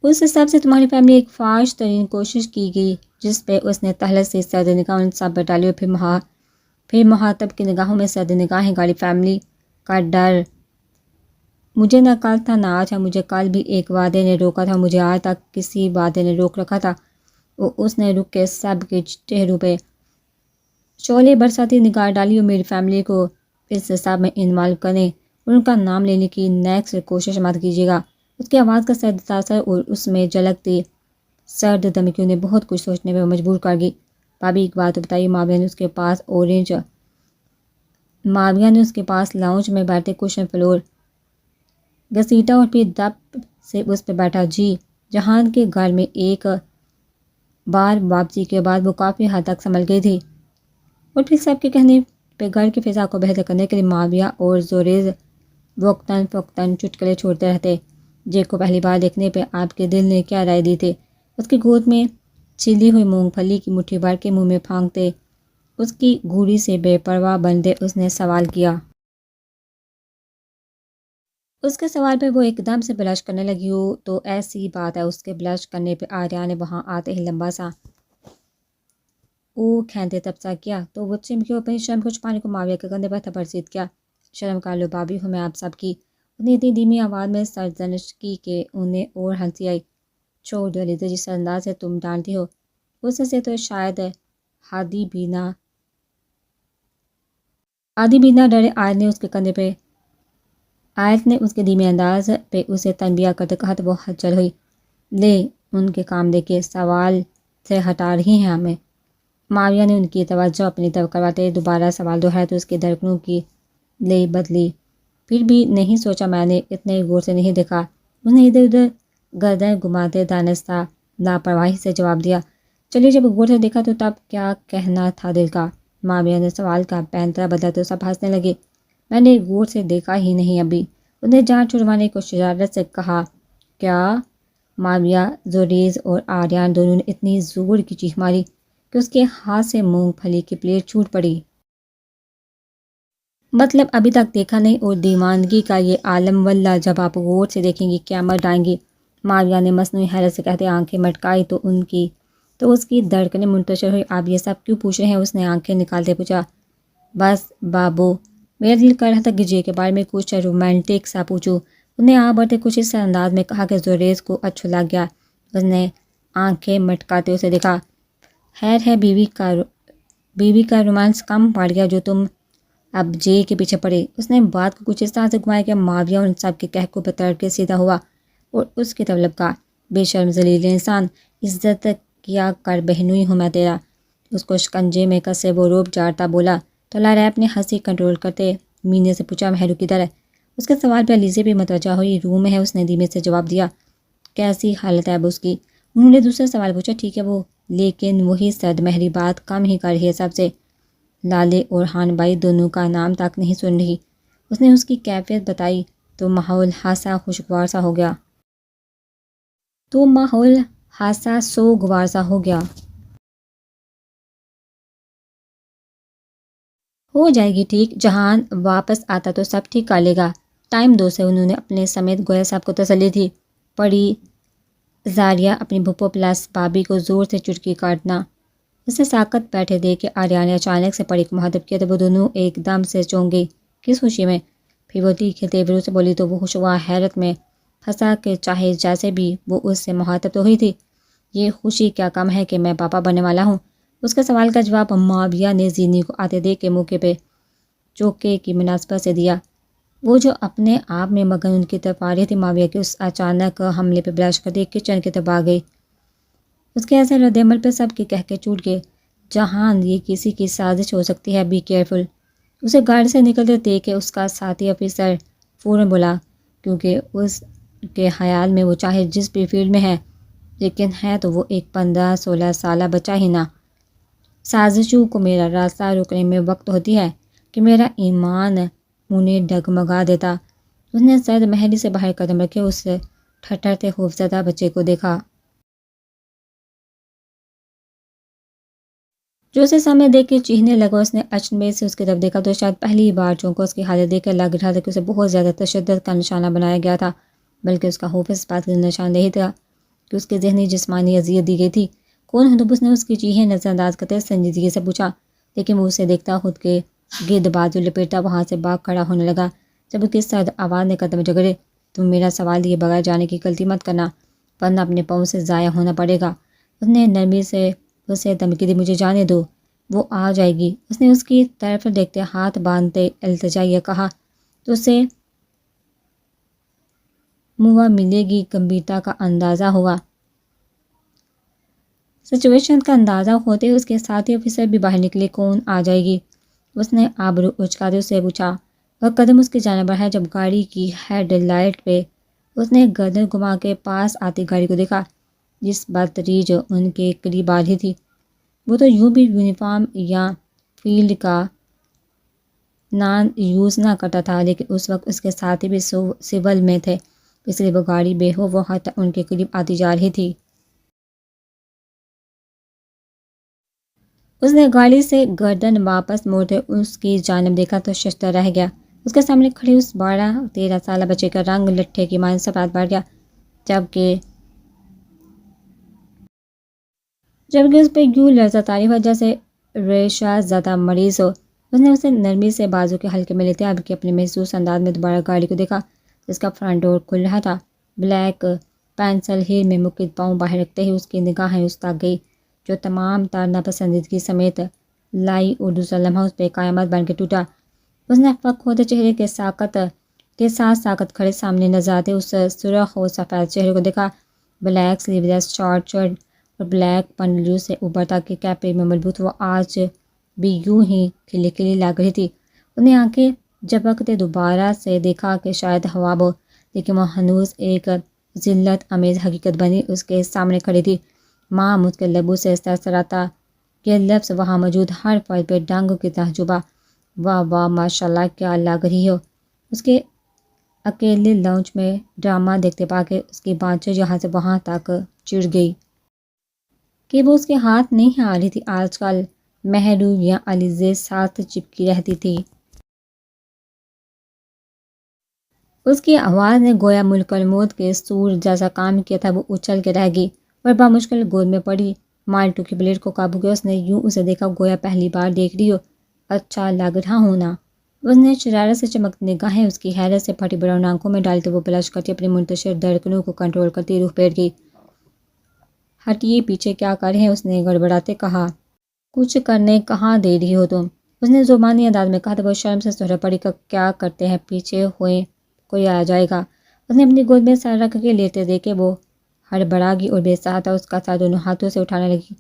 اس حساب سے تمہاری فیملی ایک فاش ترین کوشش کی گئی جس پہ اس نے تہلت سے سرد نگاہ ان سب پر ڈالی اور پھر مخاطب کی نگاہوں میں سرد نگاہیں گاڑی فیملی کا ڈر. مجھے نہ کل تھا نہ آج ہے، مجھے کل بھی ایک وعدے نے روکا تھا، مجھے آج تک کسی وعدے نے روک رکھا تھا. اس نے رک کے سب کے چہروں پہ شعلے برساتی نگاہ ڈالی اور میری فیملی کو اس حساب میں انوالو کرنے اور ان کا نام لینے کی نیکسٹ کوشش مت کیجیے گا. اس کی آواز کا سرد تاثر اور اس میں جھلکتی سرد دھمکیوں نے بہت کچھ سوچنے پہ مجبور کر دی. بھابھی ایک بات بتائیے. معاویہ نے اس کے پاس لاؤنج میں بیٹھے کشن فلور گھسیٹا اور پھر دب سے اس پہ بیٹھا. جی. جہان کے گھر میں ایک بار واپسی کے بعد وہ کافی حد تک سنبھل گئی تھی اور پھر سب کے کہنے پہ گھر کی فضا کو بہتر کرنے کے لیے معاویہ اور زوریز وقتاً فوقتاً چٹکلے چھوڑتے رہتے. جے کو پہلی بار دیکھنے پہ آپ کے دل نے کیا رائے دی تھی؟ اس کی گود میں چھلی ہوئی مونگ پھلی کی مٹھی بھر کے منہ میں پھانکتے اس کی گھوڑی سے بے پرواہ بندے اس نے سوال کیا. اس کے سوال پہ وہ ایک دم سے بلش کرنے لگی. ہو تو ایسی بات ہے. اس کے بلش کرنے پہ آریہ نے وہاں آتے ہی لمبا سا کھینتے تبصرہ کیا تو وہ چمکی اور اپنی شرم کو چھپانے کو معاویہ کے کندھے پر تبرزید کیا. شرم کر لو بھابھی ہوں میں آپ سب کی. انہیں اتنی دھیمی آواز میں سرزنش کی کہ انہیں اور ہنسی آئی. چھوڑ دو علیزہ، جس انداز سے تم ڈانٹتی ہو اس سے تو شاید ہادی بھی نہ ڈرے. آیت نے اس کے دھیمے انداز پہ اسے تنبیہ کرتے کہا تو وہ ہلچل ہوئی. لے ان کے کام دیکھے، سوال سے ہٹا رہی ہیں ہمیں. معاویہ نے ان کی توجہ اپنی طرف کرواتے دوبارہ سوال دہرایا تو اس کی دھڑکنوں کی لے بدلی. پھر بھی نہیں سوچا، میں نے اتنے غور سے نہیں دیکھا. اس نے ادھر ادھر گردن گھماتے دانستہ لاپرواہی سے جواب دیا. چلیے جب غور سے دیکھا تو تب کیا کہنا تھا دل کا؟ معاویہ نے سوال کا پینترا بدلا تو سب ہنسنے لگے. میں نے غور سے دیکھا ہی نہیں ابھی. اس نے جان چھڑوانے کو شرارت سے کہا. کیا؟ معاویہ، زوریز اور آریان دونوں نے اتنی زور کی چیخ ماری کہ اس کے ہاتھ سے مونگ پھلی کی پلیٹ چھوٹ پڑی. مطلب ابھی تک دیکھا نہیں؟ اور دیوانگی کا یہ عالم واللہ جب آپ غور سے دیکھیں گی قیامت ڈائیں گی. معاویہ نے مصنوعی حیرت سے کہتے آنکھیں مٹکائی تو اس کی دھڑکنیں منتشر ہوئی. آپ یہ سب کیوں پوچھ رہے ہیں؟ اس نے آنکھیں نکالتے پوچھا. بس بابو، میرا دل کر رہا تھا کہ جے کے بارے میں کچھ رومانٹک سا پوچھوں. اس نے بڑھتے کچھ اس انداز میں کہا کہ زوریز کو اچھا لگ گیا. اس نے آنکھیں مٹکاتے اسے دیکھا. خیر ہے، بیوی کا رومانس کم پڑ گیا جو تم اب جے کے پیچھے پڑے. اس نے بات کو کچھ اس طرح سے گھمایا کہ معاویہ ان سب کے کہکوں پر تڑ کے سیدھا ہوا اور اس کی طرف لپکا. بے شرم ذلیل انسان، عزت کیا کر بہنوئی ہوں میں تیرا. اس کو شکنجے میں کسے وہ روب جاڑتا بولا تو لاریب نے ہنسی کنٹرول کرتے مینے سے پوچھا. مہرو کدھر ہے؟ اس کے سوال پہ علیزہ بھی متوجہ ہوئی. روم میں ہے، اس نے دھیمے سے جواب دیا. کیسی حالت ہے اب اس کی؟ انہوں نے دوسرا سوال پوچھا. ٹھیک ہے وہ، لیکن وہی سرد مہری بات کم ہی کر رہی ہے سب سے. لالے اور ہان بھائی دونوں کا نام تک نہیں سن رہی. اس نے اس کی کیفیت بتائی تو ماحول ہاسا خوشگوار سا ہو گیا. ہو جائے گی ٹھیک، جہان واپس آتا تو سب ٹھیک کر لے گا. ٹائم دو سے انہوں نے اپنے سمیت گویا صاحب کو تسلی دی. پڑی زاریہ اپنی بھپو پلس بھابھی کو زور سے چٹکی کاٹنا. اسے ساکت بیٹھے دیکھ کے آریہ نے اچانک سے پڑی کو مخاطب کیا تو وہ دونوں ایک دم سے چونک گئی. کس خوشی میں؟ پھر وہ تیکھے تیوروں سے بولی تو وہ خوشگوار حیرت میں پھنسا کہ چاہے جیسے بھی وہ اس سے مخاطب تو ہوئی تھی. یہ خوشی کیا کم ہے کہ میں پاپا بننے والا ہوں؟ اس کے سوال کا جواب معاویہ نے زینی کو آتے دیکھ کے موقع پہ چوکے کی مناسبت سے دیا. وہ جو اپنے آپ میں مگن ان کی طرف آ رہی تھی. معاویہ کے اس اچانک حملے پہ بلش کر دیکھ کچن کی طرف آ گئی. اس کے ایسے رد عمل پہ سب کے کہکے چوٹ گئے. جہان، یہ کسی کی سازش ہو سکتی ہے، بی کیئرفل. اسے گاڑی سے نکلتے دیکھ کے اس کا ساتھی افیسر فوراً بولا، کیونکہ اس کے خیال میں وہ چاہے جس بھی فیلڈ میں ہے لیکن ہے تو وہ ایک 15-16 سالہ بچہ ہی نہ. سازشوں کو میرا راستہ روکنے میں وقت ہوتی ہے کہ میرا ایمان انہیں ڈگمگا دیتا. اس نے سرد مہری سے باہر قدم رکھے اس ٹھٹرتے خوفزدہ بچے کو دیکھا جو اسے سامنے دیکھ کے چیخنے لگا. اس نے اچنبے سے اس کی طرف دیکھا تو شاید پہلی بار چونکا. اس کی حالت دیکھ کر لگ رہا تھا کہ اسے بہت زیادہ تشدد کا نشانہ بنایا گیا تھا، بلکہ اس کا خوف اس بات کی نشاندہی تھا کہ اس کے ذہنی جسمانی اذیت دی گئی تھی۔ کون ہو تم؟ اس نے اس کی چیخیں نظر انداز کرتے سنجیدگی سے پوچھا، لیکن وہ اسے دیکھتا خود کے گرد بازو لپیٹا وہاں سے باغ کھڑا ہونے لگا۔ جب اس کی سرد آواز نے قدم جگڑے، تم میرا سوال لیے بغیر جانے کی غلطی مت کرنا، ورنہ اپنے پاؤں سے ضائع ہونا پڑے گا۔ اس نے نرمی سے اسے دھمکی دی، مجھے جانے دو، وہ آ جائے گی۔ اس نے اس کی طرف دیکھتے ہاتھ باندھتے التجائیہ کہا، تو اسے موا ملے گی۔ گمبھیرتا کا اندازہ ہوا۔ سچویشن کا اندازہ ہوتے اس کے ساتھی آفیسر بھی باہر نکلے۔ کون آ جائے گی؟ اس نے آبرو اچکاتے اس سے پوچھا۔ وہ قدم اس کی جانب بڑھایا جب گاڑی کی ہیڈ لائٹ پہ اس نے گردن گھما کے پاس آتی گاڑی کو دیکھا جس بتدریج ان کے قریب آ رہی تھی۔ وہ تو یوں بھی یونیفارم یا فیلڈ کا نان یوز نہ کرتا تھا، لیکن اس وقت اس کے ساتھی بھی سول میں تھے، اس لیے وہ گاڑی بے خوف وقت ان کے قریب آتی جا رہی تھی۔ اس نے گاڑی سے گردن واپس موڑتے اس کی جانب دیکھا تو ششدر رہ گیا۔ اس کے سامنے کھڑے اس 12-13 سالہ بچے کا رنگ لٹھے کی مانند سفید پڑ گیا، جبکہ اس پہ یوں لرزہ طاری ہوا جیسے ریشہ زدہ مریض ہو۔ اس نے اسے نرمی سے بازو کے حلقے میں لیتے اب کے اپنے محسوس انداز میں دوبارہ گاڑی کو دیکھا جس کا فرنٹ ڈور کھل رہا تھا۔ بلیک پینسل ہیل میں مکد پاؤں باہر رکھتے ہی اس کی نگاہیں اس تک گئی جو تمام تر ناپسندیدگی سمیت لائی اور دوسرا لمحہ اس پہ قیامت بن کے ٹوٹا۔ اس نے فک ہوتے چہرے کے ساتھ ساکت کھڑے سامنے نظر آتے اس سرخ و سفید چہرے کو دیکھا۔ بلیک سلیو لیس شارٹ اور بلیک پنڈلیوں سے اوپر تک کی کیپری میں مربوط وہ آج بھی یوں ہی کھلی کھلی لگ رہی تھی۔ انہیں آنکھیں جھپکتے دوبارہ سے دیکھا کہ شاید خواب ہو، لیکن وہ ہنوز ایک ذلت امیز حقیقت بنی اس کے سامنے کھڑی تھی۔ محمود کے لبوں سے سرسراتا یہ لفظ وہاں موجود ہر فرد پہ ڈنگ کی تجربہ، واہ واہ ماشاءاللہ کیا لگ رہی ہو۔ اس کے اکیلے لاؤنج میں ڈرامہ دیکھتے پا کے اس کی بانچیں یہاں سے وہاں تک چڑ گئی کہ وہ اس کے ہاتھ نہیں آ رہی تھی۔ آج کل محروم یا علیزے ساتھ چپکی رہتی تھی۔ اس کی آواز نے گویا ملک الموت کے سور جیسا کام کیا تھا۔ وہ اچھل کے رہ گئی اور بامشکل گود میں پڑی مالٹو کی پلیٹ کو قابو کیا۔ اس نے یوں اسے دیکھا گویا پہلی بار دیکھ رہی ہو۔ اچھا لگ رہا ہوں نا؟ اس نے شرارت سے چمکتی نگاہیں اس کی حیرت سے پھٹی براؤن آنکھوں میں ڈالتے وہ بلش کرتی اپنی منتشر دھڑکنوں کو کنٹرول کرتی روح بیٹھ گئی۔ ہٹیے پیچھے، کیا کر رہے ہیں؟ اس نے گڑبڑاتے کہا۔ کچھ کرنے کہاں دے رہی ہو تم؟ اس نے زبانی انداز میں کہا تو وہ شرم سے سہرا پڑی۔ کیا کرتے ہیں؟ پیچھے ہوئے کوئی آ جائے گا۔ اس نے اپنی گود میں سر رکھ کے لیٹے دیکھے وہ ہڑبڑا گئی اور بے سہاتا اس کا سر دونوں ہاتھوں سے اٹھانے لگی۔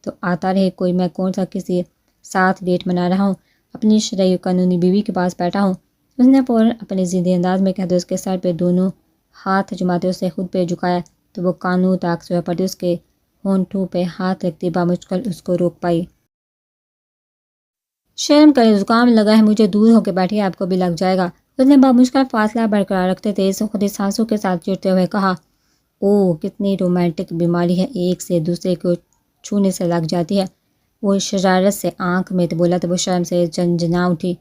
تو آتا رہے کوئی، میں کون سا کسی ساتھ ڈیٹ منا رہا ہوں، اپنی شرعی قانونی بیوی کے پاس بیٹھا ہوں۔ اس نے فوراً اپنے ضدی انداز میں کہتے اس کے سر پہ دونوں ہاتھ جماتے اسے خود پہ جھکایا تو وہ کانوں تک سویا پڑتی۔ اس کے ہونٹوں پہ ہاتھ رکھتی بامشکل اس کو روک پائی۔ شرم کرے، زکام لگا ہے مجھے، دور ہو کے بیٹھیے، آپ کو بھی لگ جائے گا۔ اس نے بامشکل فاصلہ برقرار رکھتے تیز خودی سانسوں کے ساتھ چڑھتے ہوئے کہا، اوہ کتنی رومانٹک بیماری ہے، ایک سے دوسرے کو چھونے سے لگ جاتی ہے۔ وہ شرارت سے آنکھ میں بولا تو وہ شرم سے جنجنا اٹھی۔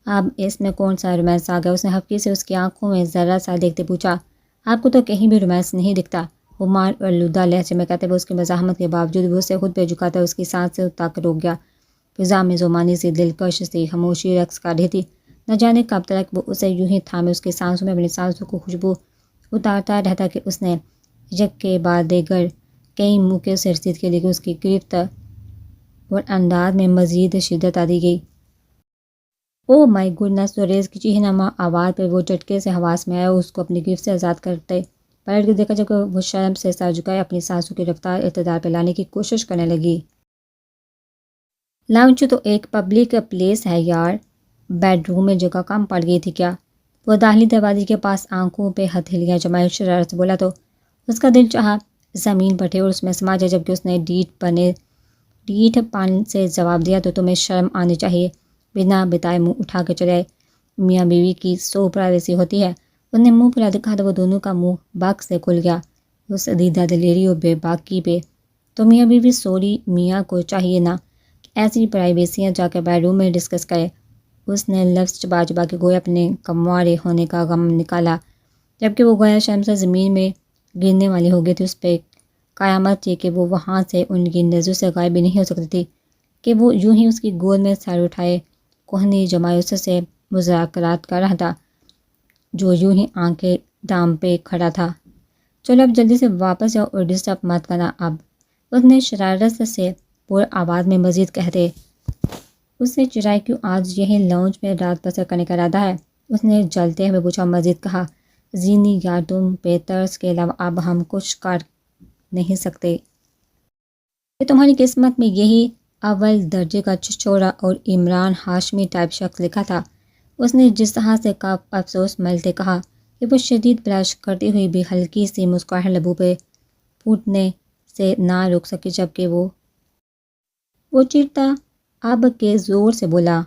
اب اس میں کون سا رومانس آ گیا؟ اس نے ہفکی سے اس کی آنکھوں میں ذرا سا دیکھتے پوچھا۔ آپ کو تو کہیں بھی رومانس نہیں دکھتا، وہ مار اور لودہ لہجے میں کہتے وہ اس کی مزاحمت کے باوجود وہ اسے خود پہ جھکاتا اس کی سانس تک روک گیا۔ فضا میں زمانی سی دلکش سی خاموشی رقص کر رہی تھی۔ نہ جانے کب تک وہ اسے یوں ہی تھامے اس کی سانسوں میں اپنی سانسوں کو خوشبو اتارتا رہتا کہ اس نے یک کے بعد دیگر کئی موقعوں سے رسید کے لیے اس کی گرفت اور انداز میں مزید شدت آتی گئی۔ اوہ مائی گوڈنس! ریز کی چیخنما آواز پہ وہ جھٹکے سے حواس میں آیا اور اس کو اپنی گرفت سے آزاد کرتے پلٹ کے دیکھا جب وہ شرم سے سر جھکائے اپنی سانسوں کی رفتار اقتدار پہ لانے کی کوشش کرنے لگی۔ لاؤنج تو ایک پبلک پلیس ہے یار، بیڈ روم میں جگہ کم پڑ گئی تھی کیا؟ وہ داخلی دروازے کے پاس آنکھوں پہ ہتھیلیاں جمائے شرارت سے بولا تو اس کا دل چاہا زمین پٹے اور اس میں سما جائے، جبکہ اس نے ڈیٹھ پن سے جواب دیا تو تمہیں شرم آنی چاہیے، بنا بتائے منہ اٹھا کے چلے آئے۔ میاں بیوی کی سو پرائیویسی ہوتی ہے۔ اس نے منہ پھیلا دکھا تو وہ دونوں کا منہ بک سے کھل گیا اس عدیدہ دلیری اور بے باکی پہ۔ تو میاں بیوی سوری، میاں کو چاہیے نا کہ ایسی پرائیویسیاں جا کے بیڈ روم میں ڈسکس کرے۔ اس نے لفظ چبا چبا کے گویا اپنے کموارے ہونے کا غم نکالا، جبکہ وہ گویا شرم سے زمین میں گرنے والی ہو گئی تھی۔ اس پہ قیامت تھی کہ وہ وہاں سے ان کی نظروں سے غائب بھی نہیں ہو سکتی تھی کہ وہ یوں ہی اس کی گود میں سر اٹھائے کوہنی جمایوس سے مذاکرات کر رہا تھا، جو یوں ہی آنکھیں دام پہ کھڑا تھا۔ چلو اب جلدی سے واپس جاؤ اور ڈسٹرب مت کرنا اب، اس نے شرارت سے پر آواز میں مزید کہتے۔ اس سے چرائے کیوں آج یہی لاؤنج میں رات بسر کرنے کا ارادہ ہے؟ اس نے جلتے ہوئے پوچھا۔ مزید کہا، زینی یار تم پہ ترس کے علاوہ اب ہم کچھ کر نہیں سکتے کہ تمہاری قسمت میں یہی اول درجے کا چھچورا اور عمران ہاشمی ٹائپ شخص لکھا تھا۔ اس نے جس طرح سے کاف افسوس ملتے کہا کہ وہ شدید بلش کرتی ہوئی بھی ہلکی سی مسکراہٹ لبوں پہ پھوٹنے سے نہ رک سکی، جبکہ وہ چیختا اب کے زور سے بولا،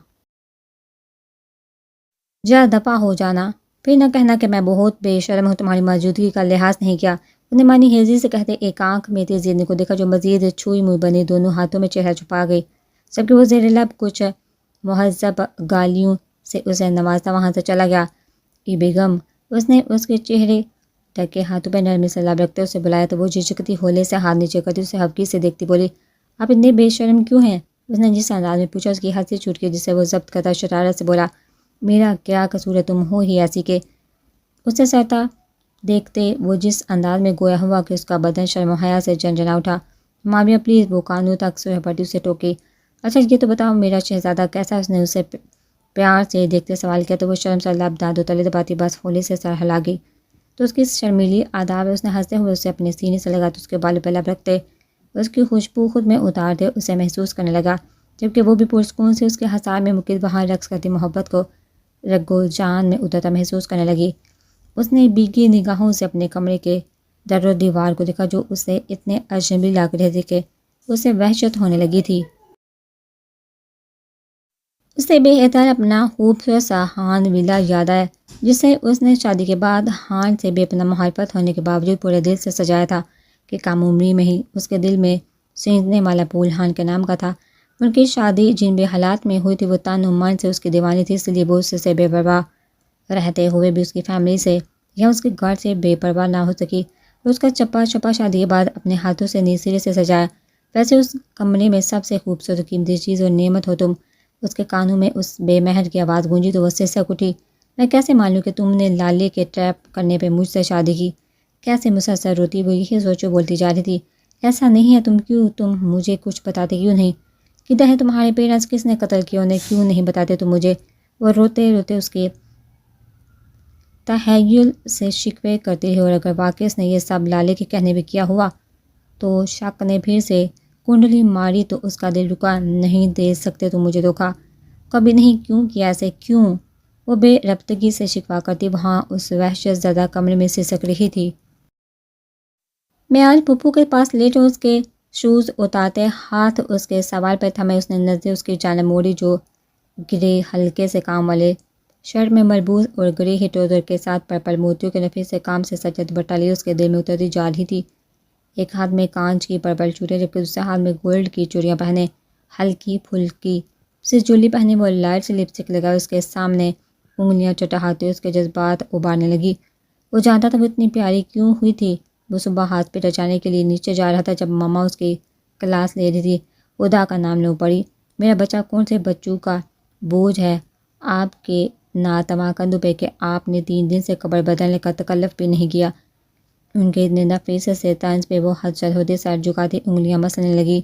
جا دفع ہو جانا، پھر نہ کہنا کہ میں بہت بے شرم ہوں، تمہاری موجودگی کا لحاظ نہیں کیا۔ انہیں مانی ہیزی سے کہتے ایک آنکھ میں تیز زیرنی کو دیکھا جو مزید چھوئی موئی بنی دونوں ہاتھوں میں چہرہ چھپا گئی، جبکہ وہ زیر لب کچھ مہذب گالیوں سے اسے نوازتا وہاں سے چلا گیا۔ ای بیگم، اس نے اس کے چہرے ڈھکے ہاتھوں پہ نرمی سے لب رکھتے اسے بلایا تو وہ جھجکتی ہولے سے ہاتھ نیچے کرتی اسے ہبکی سے دیکھتی بولی، آپ اتنے بے شرم کیوں ہیں؟ اس نے جس انداز میں پوچھا اس کی ہنسی چھوٹ گئی، جسے وہ ضبط کرتا شرارت سے بولا، میرا کیا قصور ہے، تم ہو ہی ایسی کہ اسے سرتا دیکھتے وہ جس انداز میں گویا ہوا کہ اس کا بدن شرم و حیا سے جنجنا اٹھا۔ ماویہ پلیز، وہ کانوں تک سوہ پڑتی اسے ٹوکی۔ اچھا یہ تو بتاؤ میرا شہزادہ کیسا؟ اس نے اسے پیار سے دیکھتے سوال کیا تو وہ شرم سے لب دانتوں تلے دباتی بس ہولے سے سر ہلا گئی۔ تو اس کی شرمیلی آداب ہے، اس نے ہنستے ہوئے اسے اپنے سینے سے لگا تو اس کے بالوں پہ لب رکھتے اس کی خوشبو خود میں اتارتے اسے محسوس کرنے لگا، جبکہ وہ بھی پرسکون سے اس کے حصار میں مقید وہاں رقص کرتی محبت کو رگو جان میں اترتا محسوس کرنے لگی۔ اس نے بیگی نگاہوں سے اپنے کمرے کے در و دیوار کو دیکھا جو اسے اتنے اجنبی لگ رہے تھے کہ اسے وحشت ہونے لگی تھی۔ اسے بے اختیار اپنا خوبصورت سا ہان ولا یاد آیا جسے اس نے شادی کے بعد ہان سے بے پناہ محبت ہونے کے باوجود پورے دل سے سجایا تھا کہ کم عمری میں ہی اس کے دل میں سینچنے والا پھول ہان کے نام کا تھا۔ ان کی شادی جن بھی حالات میں ہوئی تھی وہ تن و من سے اس کی دیوانی تھی، اس لیے وہ اس سے بے پرواہ رہتے ہوئے بھی اس کی فیملی سے یا اس کے گھر سے بے پرواہ نہ ہو سکی اور اس کا چپا چپا شادی کے بعد اپنے ہاتھوں سے نئی سرے سے سجایا۔ ویسے اس کمرے میں سب سے خوبصورت قیمتی چیز اور نعمت ہو تم۔ اس کے کانوں میں اس بے مہر کی آواز گونجی تو وہ سسک اٹھی، میں کیسے مان لوں کہ تم نے لالے کے ٹریپ کرنے پہ مجھ سے شادی کی؟ کیسے مسلسل روتی وہ یہی سوچو بولتی جا رہی تھی، ایسا نہیں ہے، تم مجھے کچھ بتاتے کیوں نہیں؟ کدھر ہے تمہارے پیرنٹس؟ کس نے قتل کیا انہیں؟ کیوں نہیں بتاتے تم مجھے؟ وہ روتے روتے اس کے تحیل سے شکوے کرتی رہی، اور اگر واقعی اس نے یہ سب لالے کے کہنے پہ کیا ہوا تو شک نے پھر سے کنڈلی ماری تو اس کا دل رکا، نہیں دے سکتے تم مجھے دھوکا، کبھی نہیں، کیوں کیا ایسے کیوں؟ وہ بے ربطگی سے شکوا کرتی وہاں اس وحشت زدہ کمرے میں سسک رہی تھی۔ میں آج پھپھو کے پاس لیٹوں، اس کے شوز اتارتے ہاتھ اس کے سوال پہ تھمے اس نے نظریں اس کی جانب موڑی جو گرے ہلکے سے کام والے شرٹ میں مربوط اور گرے ہی ٹروزر کے ساتھ پرپل موتیوں کے نفیس سے کام سے سجا دوپٹہ لیے اس کے دل میں اترتی جا رہی تھی۔ ایک ہاتھ میں کانچ کی پرپل چوڑیاں جبکہ دوسرے ہاتھ میں گولڈ کی چوڑیاں پہنے ہلکی پھلکی سے جولی پہنے وہ لائٹ سے لپسٹک لگائے اس کے سامنے انگلیاں چٹاتے اس کے جذبات ابارنے لگی۔ وہ جانتا تھا وہ اتنی پیاری کیوں ہوئی تھی۔ وہ صبح ہاتھ پہ ٹچانے کے لیے نیچے جا رہا تھا جب ماما اس کی کلاس لے رہی تھی۔ خدا کا نام لو پڑی، میرا بچہ کون سے بچوں کا بوجھ ہے آپ کے ناتواں کندھوں پہ کہ آپ نے 3 دن سے قبر بدلنے کا تکلف بھی نہیں کیا۔ ان کے اتنے نفیس سے طنز پہ وہ حد شد ہوتے سر جھکاتی انگلیاں مسلنے لگی۔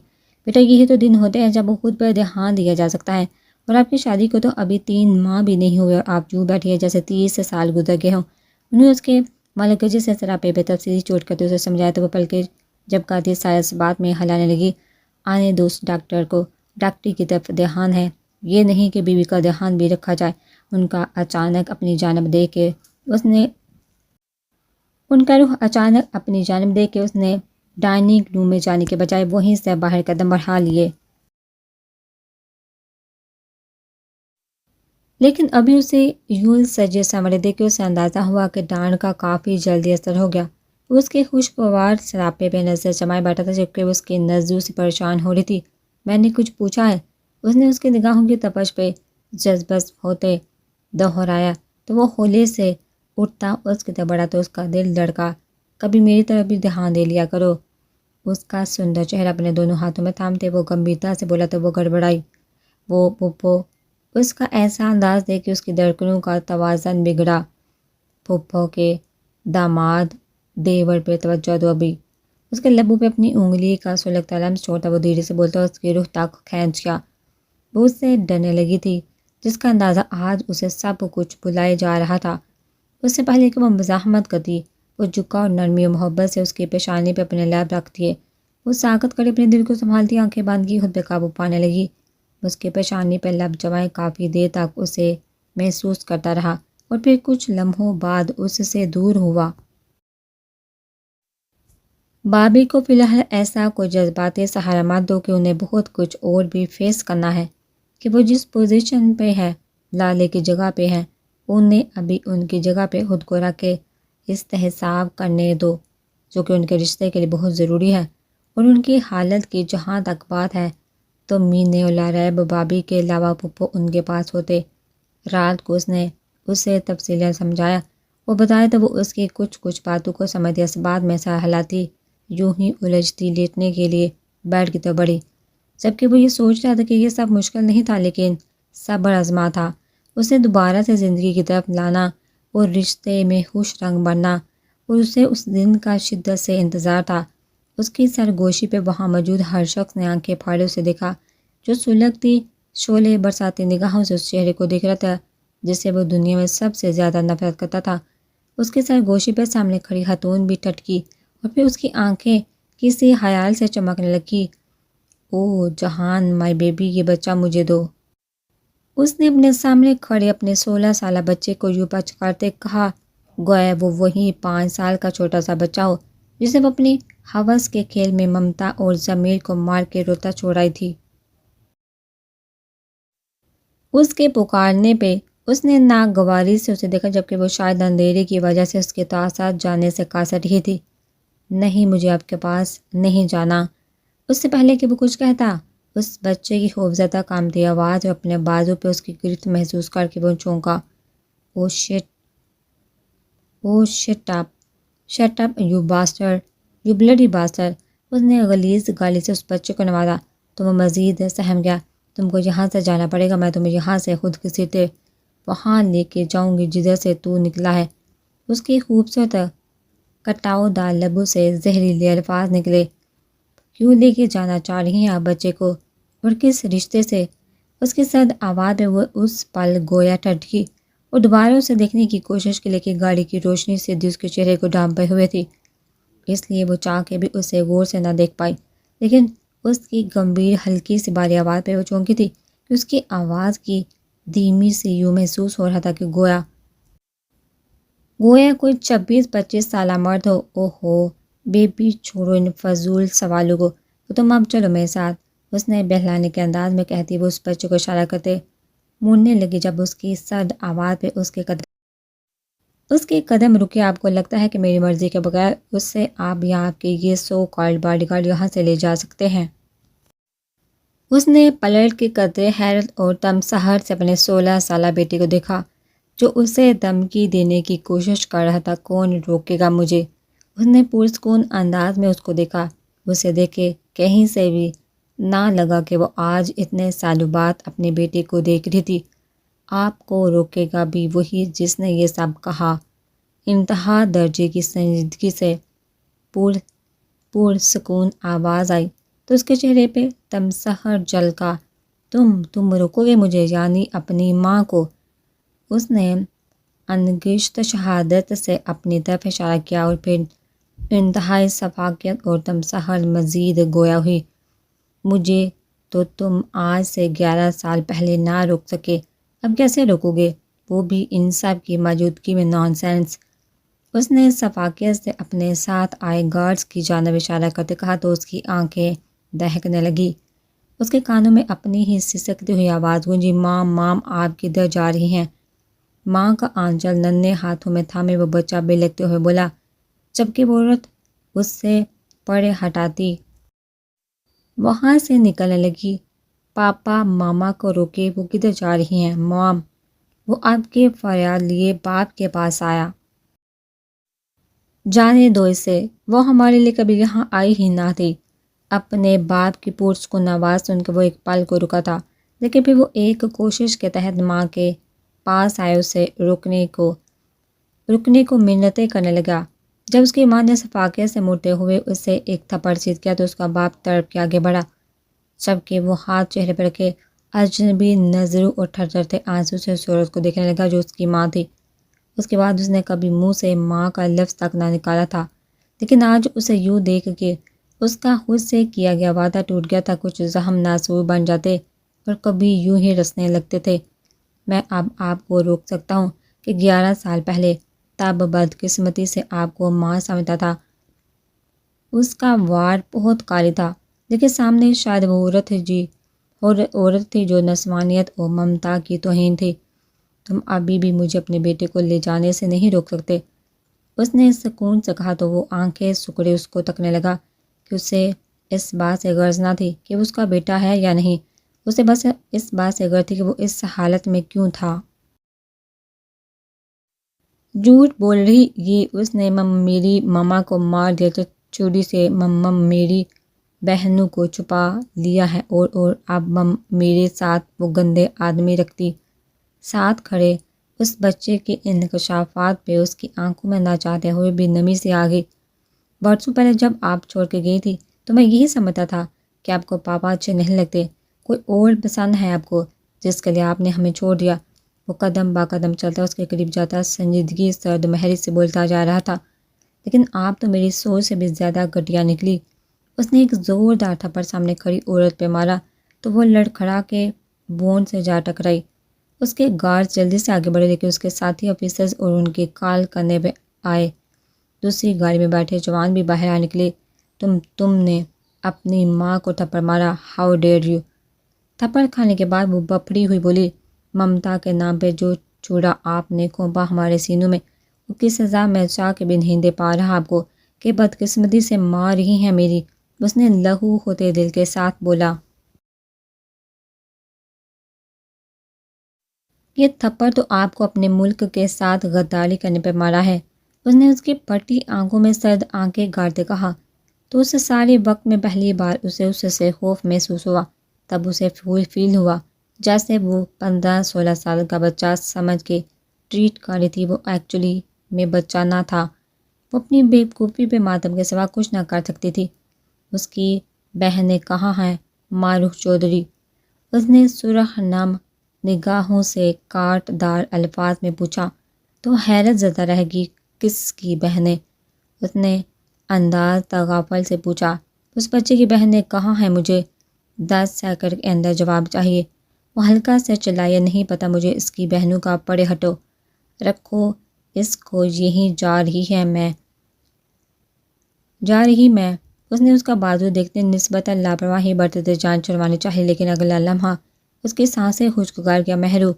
بیٹا یہی تو دن ہوتے ہیں جب وہ خود پر دھیان دیا جا سکتا ہے، اور آپ کی شادی کو تو ابھی 3 ماہ بھی نہیں ہوئے اور آپ یوں بیٹھی ہے جیسے 30 سال گزر گئے ہوں۔ انہوں نے اس کے ملکجے سے سراپے بے تفصیلی چوٹ کرتے اسے سمجھایا تو وہ پلکیں جب کاتی سائنس بات میں ہلانے لگی، آنے دو اس ڈاکٹر کو، ڈاکٹری کی طرف دھیان ہے، یہ نہیں کہ بیوی کا دھیان بھی رکھا جائے۔ ان کا رخ اچانک اپنی جانب دیکھ کے اس نے ڈائننگ روم میں جانے کے بجائے وہیں سے باہر قدم بڑھا لیے، لیکن ابھی اسے یوں سجے سنورے دیکھ کے اسے اندازہ ہوا کہ ڈانٹ کا کافی جلدی اثر ہو گیا۔ وہ اس کے خوشگوار سراپے پہ نظر جمائے بیٹھا تھا جبکہ وہ اس کی نظروں سے پریشان ہو رہی تھی۔ میں نے کچھ پوچھا ہے؟ اس نے اس کی نگاہوں کی تپش پہ جذبس ہوتے دہرایا تو وہ ہولے سے اٹھتا اس کی طرف بڑھا تو اس کا دل دھڑکا، کبھی میری طرف بھی دھیان دے لیا کرو، اس کا سندر چہرہ اپنے دونوں ہاتھوں میں تھامتے وہ گمبھیرتا سے بولا تو وہ گڑبڑائی۔ وہ پھپھو۔ اس کا ایسا انداز دیکھ کے اس کی دھڑکنوں کا توازن بگڑا۔ پھپھو کے داماد دیور پہ توجہ دو ابھی۔ اس کے لبوں پہ اپنی انگلی کا سلگتا لمس چھوڑتا وہ دھیرے سے بولتا اس کی روح تک کھینچ گیا۔ وہ اس سے ڈرنے لگی تھی جس کا اندازہ آج اسے سب کچھ بھلائے جا رہا تھا۔ اس سے پہلے کہ وہ مزاحمت کرتی وہ جھکا اور نرمی و محبت سے اس کی پیشانی پہ اپنے لب رکھ دیے۔ وہ ساکت کر اپنے دل کو سنبھالتی آنکھیں باندھ کی خود پہ قابو پانے لگی۔ اس کے پیشانی پہ لب جمائے کافی دیر تک اسے محسوس کرتا رہا اور پھر کچھ لمحوں بعد اس سے دور ہوا۔ بابی کو فی الحال ایسا کوئی جذباتی سہارا مت دو کہ انہیں بہت کچھ اور بھی فیس کرنا ہے کہ وہ جس پوزیشن پہ ہے لالے کی جگہ پہ ہیں انہیں ابھی ان کی جگہ پہ خود کو رکھ کے استحساب کرنے دو جو کہ ان کے رشتے کے لیے بہت ضروری ہے۔ اور ان کی حالت کی جہاں تک بات ہے تو مینے اور لاریب بابی کے علاوہ پھپھو ان کے پاس ہوتے۔ رات کو اس نے اسے تفصیلاً سمجھایا وہ بتایا تو وہ اس کی کچھ باتوں کو سمجھتی اس بعد میں سہلاتی یوں ہی الجھتی لیٹنے کے لیے بیٹھ کی تو بڑی، جبکہ وہ یہ سوچ رہا تھا کہ یہ سب مشکل نہیں تھا لیکن صبر آزما تھا۔ اسے دوبارہ سے زندگی کی طرف لانا اور رشتے میں خوش رنگ بننا اور اسے اس دن کا شدت سے انتظار تھا۔ اس کی سرگوشی پہ وہاں موجود ہر شخص نے آنکھیں پھاڑے اسے دیکھا جو سلگتی شعلے برساتی نگاہوں سے اس چہرے کو دیکھ رہا تھا جس سے وہ دنیا میں سب سے زیادہ نفرت کرتا تھا۔ اس کی سرگوشی پہ سامنے کھڑی خاتون بھی ٹھٹکی اور پھر اس کی آنکھیں کسی خیال سے چمکنے لگی۔ او جہان مائی بیبی یہ بچہ مجھے دو۔ اس نے اپنے سامنے کھڑے اپنے 16 سالہ بچے کو یوں پچکارتے کہا گویا وہ وہی 5 سال کا چھوٹا سا بچہ ہو جسے وہ اپنی ہوس کے کھیل میں ممتا اور ضمیر کو مار کے روتا چھوڑائی تھی۔ اس کے پکارنے پہ اس نے ناگواری سے اسے دیکھا جبکہ وہ شاید اندھیرے کی وجہ سے اس کے ساتھ جانے سے قاصر رہی تھی۔ نہیں مجھے آپ کے پاس نہیں جانا۔ اس سے پہلے کہ وہ کچھ کہتا اس بچے کی خوفزدہ کانپتی آواز اور اپنے بازو پہ اس کی گرفت محسوس کر کے وہ چونکا۔ Oh shut up you bastard you bloody bastard. اس نے غلیظ گالی سے اس بچے کو نوازا تو وہ مزید سہم گیا۔ تم کو یہاں سے جانا پڑے گا، میں تمہیں یہاں سے خود گھسیٹے وہاں لے کے جاؤں گی جدھر سے تو نکلا ہے۔ اس کی خوبصورت کٹاؤ دار لبوں سے زہریلے الفاظ نکلے۔ کیوں لے کے جانا چاہ رہی ہیں آپ بچے کو اور کس رشتے سے؟ اس کی سرد آواز میں وہ اس پل گویا ٹھٹکی اور دوبارہ اسے دیکھنے کی کوشش کی لیکن گاڑی کی روشنی سے اس کے چہرے کو ڈھانپے ہوئے تھی اس لیے وہ چاہ کے بھی اسے غور سے نہ دیکھ پائی۔ لیکن اس کی گمبھیر ہلکی سی بھاری آواز پہ وہ چونکی تھی کہ اس کی آواز کی دھیمی سے یوں محسوس ہو رہا تھا کہ گویا کوئی 26-25 سالہ مرد ہو۔ اوہو بیبی چھوڑو ان فضول سوالوں کو تو تم اب چلو میرے ساتھ، اس نے بہلانے کے انداز میں کہتی وہ اس بچے کو اشارہ کرتے مڑنے لگی جب اس کی سرد آواز پہ اس کے قدم رکے۔ آپ کو لگتا ہے کہ میری مرضی کے بغیر اس سے آپ یا آپ کے یہ سو کالڈ باڈی گارڈ یہاں سے لے جا سکتے ہیں؟ اس نے پلٹ کے قدرے حیرت اور تمسخر سے اپنے 16 سالہ بیٹے کو دیکھا جو اسے دھمکی دینے کی کوشش کر رہا تھا۔ کون روکے گا مجھے؟ اس نے پرسکون انداز میں اس کو دیکھا۔ اسے دیکھ کے کہیں سے بھی نہ لگا کہ وہ آج اتنے سالوں بعد اپنے بیٹے کو دیکھ رہی تھی۔ آپ کو روکے گا بھی وہی جس نے یہ سب کہا۔ انتہا درجے کی سنجیدگی سے پرسکون آواز آئی تو اس کے چہرے پہ تمسخر جھلکا۔ تم روکو گے مجھے یعنی اپنی ماں کو؟ اس نے انگشت شہادت سے اپنی طرف اشارہ کیا اور پھر انتہائی شفقت اور تمسخر مزید گویا ہوئی۔ مجھے تو تم آج سے 11 سال پہلے نہ روک سکے، اب کیسے روکو گے؟ وہ بھی ان سب کی موجودگی میں نان سینس۔ اس نے شفقت سے اپنے ساتھ آئے گارڈز کی جانب اشارہ کرتے کہا تو اس کی آنکھیں دہکنے لگی۔ اس کے کانوں میں اپنی ہی سسکتی ہوئی آواز گونجی مام آپ کدھر جا رہی ہیں؟ ماں کا آنچل ننھے ہاتھوں میں تھامے وہ بچہ بلکتے ہوئے بولا جبکہ وہ عورت اس سے پڑے ہٹاتی وہاں سے نکلنے لگی۔ پاپا ماما کو روکے، وہ کدھر جا رہی ہیں؟ مام وہ آپ کے فریاد لیے باپ کے پاس آیا۔ جانے دو اسے، وہ ہمارے لیے کبھی یہاں آئی ہی نہ تھی۔ اپنے باپ کی پرسکون آواز سن کے وہ ایک پل کو رکا تھا، لیکن پھر وہ ایک کوشش کے تحت ماں کے پاس آئے اسے رکنے کو منتیں کرنے لگا۔ جب اس کی ماں نے صفاقیہ سے مڑتے ہوئے اسے ایک تھپڑ سیدھ کیا تو اس کا باپ تڑپ کے آگے بڑھا، جبکہ وہ ہاتھ چہرے پر رکھے اجنبی نظروں اور تھرتھراتے آنسوں سے اس عورت کو دیکھنے لگا جو اس کی ماں تھی۔ اس کے بعد اس نے کبھی منہ سے ماں کا لفظ تک نہ نکالا تھا، لیکن آج اسے یوں دیکھ کے اس کا خود سے کیا گیا وعدہ ٹوٹ گیا تھا۔ کچھ زخم ناسور بن جاتے اور کبھی یوں ہی رسنے لگتے تھے۔ میں اب آپ کو روک سکتا ہوں کہ 11 سال پہلے تب بدقسمتی سے آپ کو ماں سمجھتا تھا۔ اس کا وار بہت قاری تھا، لیکن سامنے شاید وہ عورت تھی جو نسوانیت اور ممتا کی توہین تھی۔ تم ابھی بھی مجھے اپنے بیٹے کو لے جانے سے نہیں روک سکتے، اس نے سکون سے کہا تو وہ آنکھیں سکڑے اس کو تکنے لگا کہ اسے اس بات سے غرض نہ تھی کہ وہ اس کا بیٹا ہے یا نہیں، اسے بس اس بات سے غرض تھی کہ وہ اس حالت میں کیوں تھا۔ جھوٹ بول رہی یہ اس نے میری ماما کو مار دیا تو چوری سے میری بہنوں کو چھپا لیا ہے اور اب میرے ساتھ وہ گندے آدمی رکھتی۔ ساتھ کھڑے اس بچے کے انکشافات پہ اس کی آنکھوں میں نہ چاہتے ہوئے بھی نمی سی آ گئی۔ برسوں پہلے جب آپ چھوڑ کے گئی تھی تو میں یہی سمجھتا تھا کہ آپ کو پاپا اچھے نہیں لگتے، کوئی اور پسند ہے آپ کو جس کے لیے آپ نے ہمیں چھوڑ دیا۔ وہ قدم با قدم چلتا اس کے قریب جاتا، سنجیدگی سرد مہری سے بولتا جا رہا تھا، لیکن آپ تو میری سوچ سے بھی زیادہ گھٹیا نکلی۔ اس نے ایک زوردار تھپڑ سامنے کھڑی عورت پہ مارا تو وہ لڑکھڑا کے بون سے جا ٹکرائی۔ اس کے گارڈز جلدی سے آگے بڑھے لیکن اس کے ساتھی آفیسرز اور ان کے کال کرنے پہ آئے۔ دوسری گاڑی میں بیٹھے جوان بھی باہر آ نکلے۔ تم نے اپنی ماں کو تھپڑ مارا، ہاؤ ڈیئر یو۔ تھپڑ کھانے کے بعد وہ بپڑی ہوئی بولی، ممتا کے نام پہ جو چوڑا آپ نے کھونپا ہمارے سینوں میں، وہ کی سزا میں چاہ کے بھی نہیں دے پا رہا آپ کو کہ بدقسمتی سے مار رہی ہیں میری۔ اس نے لہو ہوتے دل کے ساتھ بولا۔ یہ تھپڑ تو آپ کو اپنے ملک کے ساتھ غداری کرنے پہ مارا ہے، اس نے اس کی پھٹی آنکھوں میں سرد آنکھیں گاڑتے کہا۔ تو اس سارے وقت میں پہلی بار اسے اس سے خوف محسوس ہوا۔ تب اسے فیل ہوا جیسے وہ 15-16 سال کا بچہ سمجھ کے ٹریٹ کر رہی تھی۔ وہ ایکچولی میں بچہ نہ تھا، وہ اپنی بیوقوفی پہ ماتم کے سوا کچھ نہ کر سکتی تھی۔ اس کی بہنیں کہاں ہیں؟ معروف چودھری، اس نے سرخ نم نگاہوں سے کاٹ دار الفاظ میں پوچھا۔ تو حیرت زدہ رہ گئی، کس کی بہنیں؟ اس نے انداز تغافل سے پوچھا۔ اس بچے کی بہنیں کہاں ہیں؟ مجھے 10 سیکنڈ کے اندر جواب چاہیے۔ وہ ہلکا سے چلایا، نہیں پتہ مجھے اس کی بہنوں کا، پڑے ہٹو، رکھو اس کو، یہیں جا رہی میں۔ اس نے اس کا بازو دیکھتے نسبتاً لاپرواہی برتتے جان چھڑوانی چاہی، لیکن اگلا لمحہ اس کی سانسیں خشکگار کیا محرو۔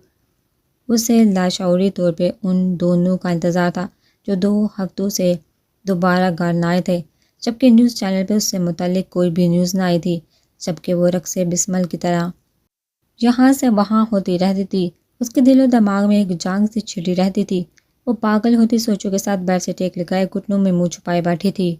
اسے لاشعوری طور پہ ان دونوں کا انتظار تھا جو 2 ہفتوں سے دوبارہ گھر نہ آئے تھے، جبکہ نیوز چینل پہ اس سے متعلق کوئی بھی نیوز نہ آئی تھی، جبکہ وہ رقص بسمل کی طرح یہاں سے وہاں ہوتی رہتی تھی۔ اس کے دل و دماغ میں ایک جنگ سی چھڑی رہتی تھی۔ وہ پاگل ہوتی سوچوں کے ساتھ بیڈ سے ٹیک لگائے گھٹنوں میں منہ چھپائے بیٹھی تھی۔